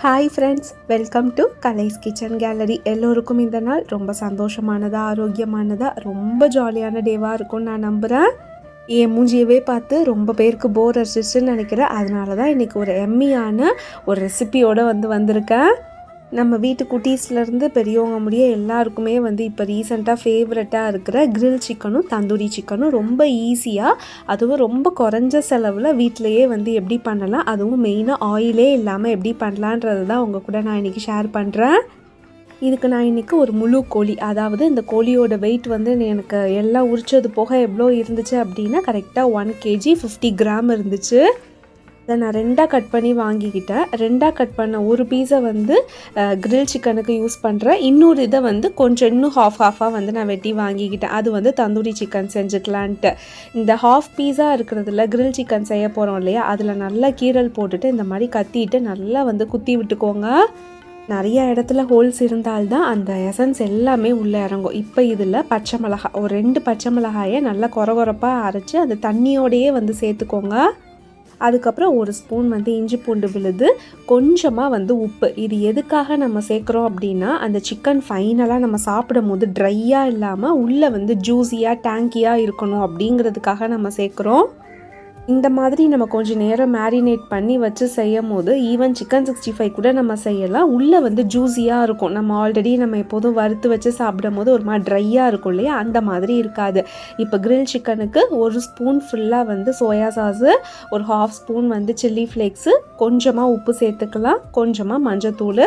Hi friends, welcome to கலைஸ் kitchen gallery. எல்லோருக்கும் இந்த நாள் ரொம்ப சந்தோஷமானதாக, ஆரோக்கியமானதாக, ரொம்ப ஜாலியான டேவாக இருக்கும்னு நான் நம்புகிறேன். என் மூஞ்சியவே பார்த்து ரொம்ப பேருக்கு போர் அடிச்சிச்சுன்னு நினைக்கிறேன். அதனால தான் இன்றைக்கி ஒரு எம்மியான ஒரு ரெசிபியோடு வந்திருக்கேன். நம்ம வீட்டு குட்டீஸ்லேருந்து பெரியவங்க முடிய எல்லாருக்குமே இப்போ ரீசெண்டாக ஃபேவரட்டாக இருக்கிற கிரில் சிக்கனும் தந்தூரி சிக்கனும் ரொம்ப ஈஸியாக, அதுவும் ரொம்ப குறைஞ்ச செலவில் வீட்டிலையே எப்படி பண்ணலாம், அதுவும் மெயினாக ஆயிலே இல்லாமல் எப்படி பண்ணலான்றது தான் உங்கள் கூட நான் இன்றைக்கி ஷேர் பண்ணுறேன். இதுக்கு நான் இன்றைக்கி ஒரு முழு கோழி, அதாவது இந்த கோழியோட வெயிட் எனக்கு எல்லாம் உரிச்சது போக எவ்வளோ இருந்துச்சு அப்படின்னா கரெக்டாக 1 kg 50 கிராம் இருந்துச்சு. அதை நான் ரெண்டாக கட் பண்ணி வாங்கிக்கிட்டேன். ரெண்டாக கட் பண்ண ஒரு பீஸை கிரில் சிக்கனுக்கு யூஸ் பண்ணுறேன். இன்னொரு இதை கொஞ்சம் இன்னும் ஹாஃபாக நான் வெட்டி வாங்கிக்கிட்டேன். அது தந்தூரி சிக்கன் செஞ்சுக்கலான்ட்டு. இந்த ஹாஃப் பீஸாக இருக்கிறதுல கிரில் சிக்கன் செய்ய போகிறோம் இல்லையா, அதில் நல்லா கீரல் போட்டுட்டு இந்த மாதிரி கத்திட்டு நல்லா குத்தி விட்டுக்கோங்க. நிறைய இடத்துல ஹோல்ஸ் இருந்தால்தான் அந்த எசன்ஸ் எல்லாமே உள்ளே இறங்கும். இப்போ இதில் பச்சை மிளகாய், ஒரு 2 பச்சை மிளகாயை நல்லா கொரகொரப்பாக அரைச்சி அந்த தண்ணியோடையே சேர்த்துக்கோங்க. அதுக்கப்புறம் ஒரு ஸ்பூன் இஞ்சி பூண்டு விழுது, கொஞ்சமாக உப்பு. இது எதுக்காக நம்ம சேர்க்குறோம் அப்படின்னா, அந்த சிக்கன் ஃபைனலாக நம்ம சாப்பிடும் போது ட்ரையாக இல்லாமல் உள்ளே ஜூஸியாக டேங்கியாக இருக்கணும் அப்படிங்கிறதுக்காக நம்ம சேர்க்குறோம். இந்த மாதிரி நம்ம கொஞ்சம் நேரம் மேரினேட் பண்ணி வச்சு செய்யும் போது ஈவன் சிக்கன் 65 கூட நம்ம செய்யலாம். உள்ளே ஜூஸியாக இருக்கும். நம்ம ஆல்ரெடி நம்ம எப்போதும் வறுத்து வச்சு சாப்பிடும் போது ஒரு மாதிரி ட்ரையாக இருக்கும் இல்லையா, அந்த மாதிரி இருக்காது. இப்போ கிரில் சிக்கனுக்கு ஒரு ஸ்பூன் ஃபுல்லாக சோயா சாஸு, ஒரு ஹாஃப் ஸ்பூன் சில்லி ஃப்ளேக்ஸு, கொஞ்சமாக உப்பு சேர்த்துக்கலாம், கொஞ்சமாக மஞ்சத்தூள்,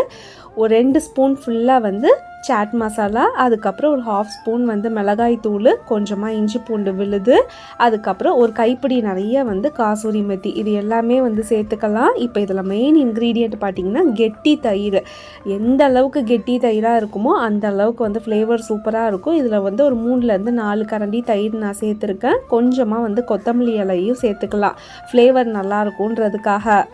ஒரு 2 ஸ்பூன் ஃபுல்லாக சாட் மசாலா, அதுக்கப்புறம் ஒரு ஹாஃப் ஸ்பூன் மிளகாய் தூள், கொஞ்சமாக இஞ்சி பூண்டு விழுது, அதுக்கப்புறம் ஒரு கைப்பிடி நிறைய காசூரி மெத்தி, இது எல்லாமே சேர்த்துக்கலாம். இப்போ இதில் மெயின் இன்க்ரீடியண்ட் பார்த்திங்கன்னா கெட்டி தயிர். எந்த அளவுக்கு கெட்டி தயிராக இருக்குமோ அந்த அளவுக்கு ஃப்ளேவர் சூப்பராக இருக்கும். இதில் ஒரு 3லேருந்து 4 கரண்டி தயிர் நான் சேர்த்துருக்கேன். கொஞ்சமாக கொத்தமல்லி இலையும் சேர்த்துக்கலாம், ஃப்ளேவர் நல்லாயிருக்குன்றதுக்காக.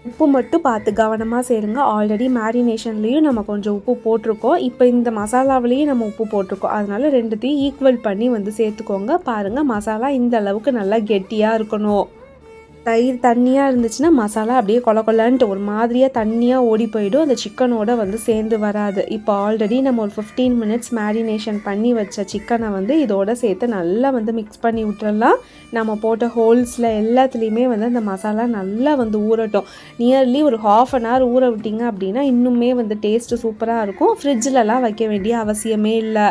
உப்பு மட்டும் பார்த்து கவனமாக சேருங்க. ஆல்ரெடி மேரினேஷன்லேயும் நம்ம கொஞ்சம் உப்பு போட்டிருக்கோம். இப்போ இந்த மசாலாவிலையும் நம்ம உப்பு போட்டிருக்கோம். அதனால் ரெண்டுத்தையும் ஈக்குவல் பண்ணி சேர்த்துக்கோங்க. பாருங்கள், மசாலா இந்த அளவுக்கு நல்லா கெட்டியாக இருக்கணும். தயிர் தண்ணியாக இருந்துச்சுன்னா மசாலா அப்படியே கொலன்ட்டு ஒரு மாதிரியாக தண்ணியாக ஓடி போயிடும், அந்த சிக்கனோட சேர்ந்து வராது. இப்போ ஆல்ரெடி நம்ம ஒரு 15 மினிட்ஸ் மேரினேஷன் பண்ணி வச்ச சிக்கனை இதோட சேர்த்து நல்லா மிக்ஸ் பண்ணி விட்டுறலாம். நம்ம போட்ட ஹோல்ஸில் எல்லாத்துலேயுமே அந்த மசாலா நல்லா ஊறட்டும். நியர்லி ஒரு ½ அன் ஹவர் ஊற விட்டிங்க அப்படின்னா இன்னுமே டேஸ்ட்டு சூப்பராக இருக்கும். ஃப்ரிட்ஜிலலாம் வைக்க வேண்டிய அவசியமே இல்லை.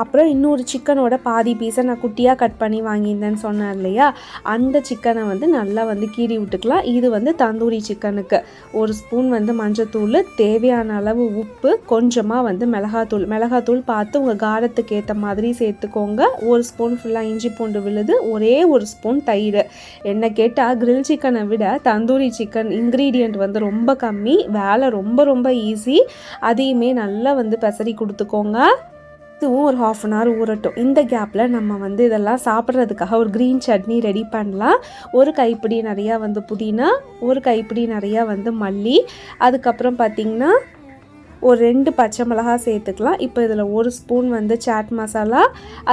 அப்புறம் இன்னொரு சிக்கனோட பாதி பீஸை நான் குட்டியாக கட் பண்ணி வாங்கியிருந்தேன்னு சொன்னேன் இல்லையா, அந்த சிக்கனை நல்லா கீறி விட்டுக்கலாம். இது தந்தூரி சிக்கனுக்கு ஒரு ஸ்பூன் மஞ்சத்தூள், தேவையான அளவு உப்பு, கொஞ்சமாக மிளகாத்தூள் பார்த்து உங்கள் காரத்துக்கு ஏற்ற மாதிரி சேர்த்துக்கோங்க. ஒரு ஸ்பூன் ஃபுல்லாக இஞ்சி பூண்டு விழுது, ஒரே ஒரு ஸ்பூன் தயிர். என்ன கேட்டால் கிரில் சிக்கனை விட தந்தூரி சிக்கன் இன்க்ரீடியண்ட் ரொம்ப கம்மி, வேலை ரொம்ப ஈஸி. அதையுமே நல்லா பெசரி கொடுத்துக்கோங்க. இதுவும் ஒரு ½ அன் ஹவர் ஊறட்டும். இந்த கேப்பில் நம்ம இதெல்லாம் சாப்பிட்றதுக்காக ஒரு க்ரீன் சட்னி ரெடி பண்ணலாம். ஒரு கைப்பிடி நிறையா புதினா, ஒரு கைப்பிடி நிறையா மல்லி, அதுக்கப்புறம் பார்த்திங்கன்னா ஒரு 2 பச்சை மிளகாய் சேர்த்துக்கலாம். இப்போ இதில் ஒரு ஸ்பூன் சாட் மசாலா,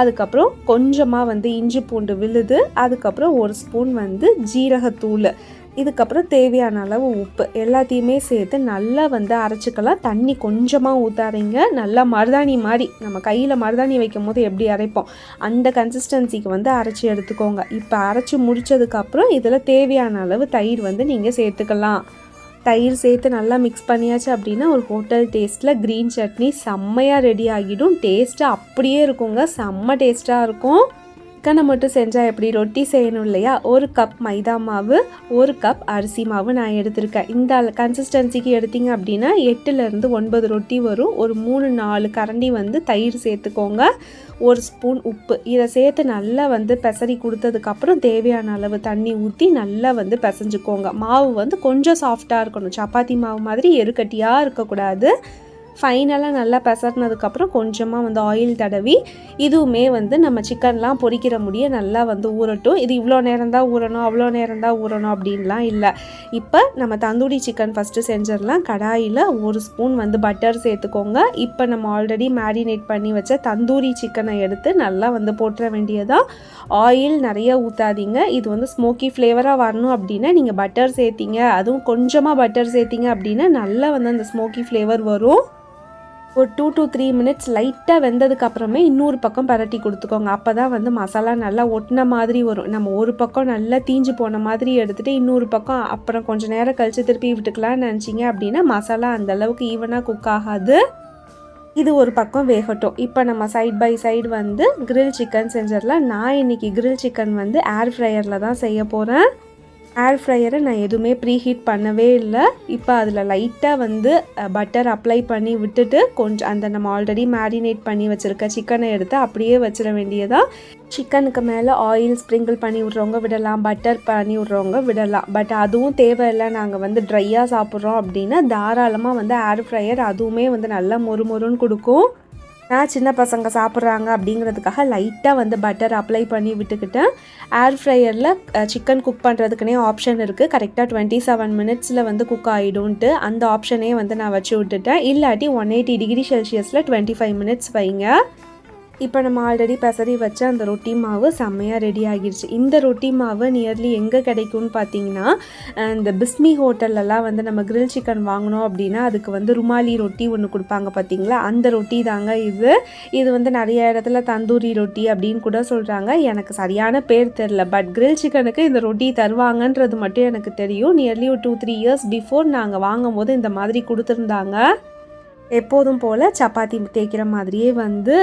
அதுக்கப்புறம் கொஞ்சமாக இஞ்சி பூண்டு விழுது, அதுக்கப்புறம் ஒரு ஸ்பூன் ஜீரகத்தூள், இதுக்கப்புறம் தேவையான அளவு உப்பு, எல்லாத்தையுமே சேர்த்து நல்லா அரைச்சிக்கலாம். தண்ணி கொஞ்சமாக ஊற்றாதீங்க. நல்லா மருதாணி மாதிரி நம்ம கையில் மருதாணி வைக்கும் போது எப்படி அரைப்போம் அந்த கன்சிஸ்டன்சிக்கு அரைச்சி எடுத்துக்கோங்க. இப்போ அரைச்சி முடித்ததுக்கப்புறம் இதில் தேவையான அளவு தயிர் நீங்கள் சேர்த்துக்கலாம். தயிர் சேர்த்து நல்லா மிக்ஸ் பண்ணியாச்சு அப்படின்னா ஒரு ஹோட்டல் டேஸ்ட்டில் க்ரீன் சட்னி செம்மையாக ரெடி ஆகிடும். டேஸ்ட்டு அப்படியே இருக்குங்க, செம்ம டேஸ்ட்டாக இருக்கும். சிக்கனை மட்டும் செஞ்சால் எப்படி, ரொட்டி செய்யணும் இல்லையா, ஒரு கப் மைதா மாவு, ஒரு கப் அரிசி மாவு நான் எடுத்திருக்கேன். இந்த கன்சிஸ்டன்சிக்கு எடுத்திங்க அப்படின்னா 8லேருந்து 9 ரொட்டி வரும். ஒரு 3-4 கரண்டி தயிர் சேர்த்துக்கோங்க, ஒரு ஸ்பூன் உப்பு, இதை சேர்த்து நல்லா பெசரி கொடுத்ததுக்கப்புறம் தேவையான அளவு தண்ணி ஊற்றி நல்லா பிசைஞ்சுக்கோங்க. மாவு கொஞ்சம் சாஃப்டாக இருக்கணும், சப்பாத்தி மாவு மாதிரி எருக்கட்டியாக இருக்கக்கூடாது. ஃபைனலாக நல்லா பெசர்னதுக்கப்புறம் கொஞ்சமாக வந்து ஆயில் தடவி இதுவுமே வந்து நம்ம சிக்கன்லாம் பொரிக்கிற முடிய நல்லா வந்து ஊறட்டும். இது இவ்வளோ நேரம் தான் ஊறணும், அவ்வளோ நேரம் தான் ஊறணும் அப்படின்லாம் இல்லை. இப்போ நம்ம தந்தூரி சிக்கன் ஃபஸ்ட்டு செஞ்சிடலாம். கடாயில் 1 ஸ்பூன் வந்து பட்டர் சேர்த்துக்கோங்க. இப்போ நம்ம ஆல்ரெடி மேரினேட் பண்ணி வச்ச தந்தூரி சிக்கனை எடுத்து நல்லா வந்து போட்டுற வேண்டியதான். ஆயில் நிறைய ஊற்றாதீங்க. இது வந்து ஸ்மோக்கி ஃப்ளேவராக வரணும் அப்படின்னா நீங்கள் பட்டர் சேர்த்திங்க, அதுவும் கொஞ்சமாக பட்டர் சேர்த்திங்க அப்படின்னா நல்லா வந்து அந்த ஸ்மோக்கி ஃப்ளேவர் வரும். ஒரு 2 to 3 மினிட்ஸ் லைட்டாக வெந்ததுக்கு அப்புறமே இன்னொரு பக்கம் பரட்டி கொடுத்துக்கோங்க. அப்போ தான் வந்து மசாலா நல்லா ஒட்டின மாதிரி வரும். நம்ம ஒரு பக்கம் நல்லா தீஞ்சு போன மாதிரி எடுத்துகிட்டு இன்னொரு பக்கம் அப்புறம் கொஞ்சம் நேரம் கழித்து திருப்பி விட்டுக்கலாம்னு நினச்சிங்க அப்படின்னா மசாலா அந்தளவுக்கு ஈவனாக குக் ஆகாது. இது ஒரு பக்கம் வேகட்டும். இப்போ நம்ம சைட் பை சைடு வந்து கிரில் சிக்கன் செஞ்சிடலாம். நான் இன்றைக்கி கிரில் சிக்கன் வந்து ஏர் ஃப்ரையரில் தான் செய்ய போகிறேன். ஏர் ஃப்ரையரை நான் எதுவுமே ப்ரீஹீட் பண்ணவே இல்லை. இப்போ அதில் லைட்டாக வந்து பட்டர் அப்ளை பண்ணி விட்டுட்டு கொஞ்சம் அந்த நம்ம ஆல்ரெடி மேரினேட் பண்ணி வச்சுருக்க சிக்கனை எடுத்து அப்படியே வச்சிட வேண்டியதான். சிக்கனுக்கு மேலே ஆயில் ஸ்ப்ரிங்கிள் பண்ணி விட்றவங்க விடலாம், பட்டர் பண்ணி விட்றவங்க விடலாம். பட் அதுவும் தேவையில்லை, நாங்கள் வந்து ட்ரையாக சாப்பிட்றோம் அப்படின்னா தாராளமாக வந்து ஏர் ஃப்ரையர் அதுவுமே வந்து நல்லா மொறுமொறுன்னு கொடுக்கும். நான் சின்ன பசங்க சாப்பிட்றாங்க அப்படிங்கிறதுக்காக லைட்டாக வந்து பட்டர் அப்ளை பண்ணி விட்டுக்கிட்டேன். ஏர் ஃப்ரையரில் சிக்கன் குக் பண்ணுறதுக்குனே ஆப்ஷன் இருக்குது. கரெக்டாக 27 மினிட்ஸில் வந்து குக் ஆகிடும்ன்ட்டு அந்த ஆப்ஷனே வந்து நான் வச்சு விட்டுட்டேன். இல்லாட்டி 180 டிகிரி செல்சியஸில் 25 மினிட்ஸ் வைங்க. இப்போ நம்ம ஆல்ரெடி பெசரி வச்ச அந்த ரொட்டி மாவு செம்மையாக ரெடி ஆகிடுச்சு. இந்த ரொட்டி மாவு நியர்லி எங்கே கிடைக்கும்னு பார்த்தீங்கன்னா, இந்த பிஸ்மி ஹோட்டல்லலாம் வந்து நம்ம கிரில் சிக்கன் வாங்கினோம் அப்படின்னா அதுக்கு வந்து ருமாலி ரொட்டி ஒன்று கொடுப்பாங்க பார்த்தீங்களா, அந்த ரொட்டி தாங்க இது. இது வந்து நிறைய இடத்துல தந்தூரி ரொட்டி அப்படின்னு கூட சொல்கிறாங்க. எனக்கு சரியான பேர் தெரில. பட் கிரில் சிக்கனுக்கு இந்த ரொட்டி தருவாங்கன்றது மட்டும் எனக்கு தெரியும். நியர்லி ஒரு 2-3 இயர்ஸ் பிஃபோர் நாங்கள் வாங்கும் போது இந்த மாதிரி கொடுத்துருந்தாங்க. எப்போதும் போல் சப்பாத்தி தேய்க்கிற மாதிரியே வந்து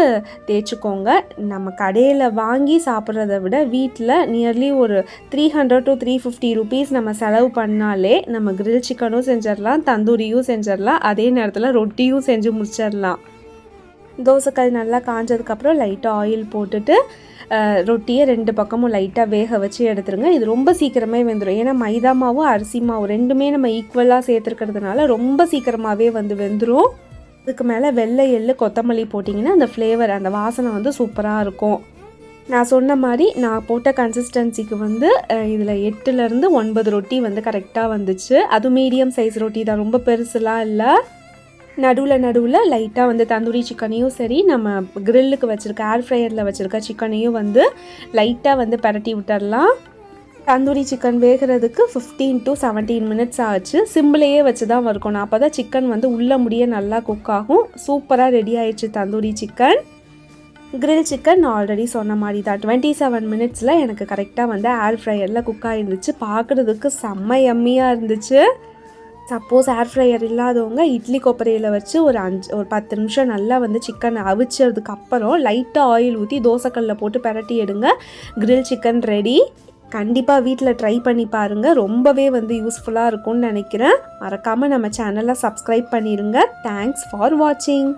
தேய்ச்சிக்கோங்க. நம்ம கடையில் வாங்கி சாப்பிட்றத விட வீட்டில் நியர்லி ஒரு 300 to 350 ருபீஸ் நம்ம செலவு பண்ணாலே நம்ம கிரில் சிக்கனும் செஞ்சிடலாம், தந்தூரியும் செஞ்சிடலாம், அதே நேரத்தில் ரொட்டியும் செஞ்சு முடிச்சிடலாம். தோசைக்கல் நல்லா காஞ்சதுக்கப்புறம் லைட்டாக ஆயில் போட்டுட்டு ரொட்டியை 2 பக்கமும் லைட்டாக வேக வச்சு எடுத்துருங்க. இது ரொம்ப சீக்கிரமே வெந்துடும். ஏன்னா மைதா மாவும் அரிசி மாவும் ரெண்டுமே நம்ம ஈக்குவலாக சேர்த்துருக்கிறதுனால ரொம்ப சீக்கிரமாகவே வந்து வெந்துடும். இதுக்கு மேலே வெள்ளை எள்ளு கொத்தமல்லி போட்டிங்கன்னா அந்த ஃப்ளேவர் அந்த வாசனை வந்து சூப்பராக இருக்கும். நான் சொன்ன மாதிரி நான் போட்ட கன்சிஸ்டன்சிக்கு வந்து இதில் 8லேருந்து 9 ரொட்டி வந்து கரெக்டாக வந்துச்சு. அது மீடியம் சைஸ் ரொட்டி தான், ரொம்ப பெருசுலாம் இல்லை. நடுவில் லைட்டாக வந்து தந்தூரி சிக்கனையும் சரி நம்ம கிரில்லுக்கு வச்சுருக்க ஏர் ஃப்ரையரில் வச்சுருக்க சிக்கனையும் வந்து லைட்டாக வந்து பரட்டி விட்டுடலாம். தந்தூரி சிக்கன் வேகிறதுக்கு 15 to 17 மினிட்ஸ் ஆச்சு. சிம்பிளையே வச்சு தான் வறுக்கணும். அப்போ தான் சிக்கன் வந்து உள்ள முடிய நல்லா குக் ஆகும். சூப்பராக ரெடி ஆயிடுச்சு tandoori chicken. Grill chicken already சொன்ன மாதிரி தான் 27 மினிட்ஸில் எனக்கு கரெக்டாக வந்து ஏர் ஃப்ரையரில் குக் ஆகிருந்துச்சு. பார்க்குறதுக்கு செம்ம யம்மியாக இருந்துச்சு. சப்போஸ் ஏர் ஃப்ரையர் இல்லாதவங்க இட்லி கொப்பரையில் வச்சு ஒரு 10 நிமிஷம் நல்லா வந்து சிக்கனை அவிச்சதுக்கப்புறம் லைட்டாக ஆயில் ஊற்றி தோசைக்கல்லில் போட்டு பரட்டி எடுங்க. Grill chicken ready. கண்டிப்பாக வீட்டில் ட்ரை பண்ணி பாருங்கள். ரொம்பவே வந்து யூஸ்ஃபுல்லாக இருக்கும்னு நினைக்கிறேன். மறக்காமல் நம்ம சேனலை சப்ஸ்கிரைப் பண்ணிடுங்க. தேங்க்ஸ் ஃபார் வாட்சிங்.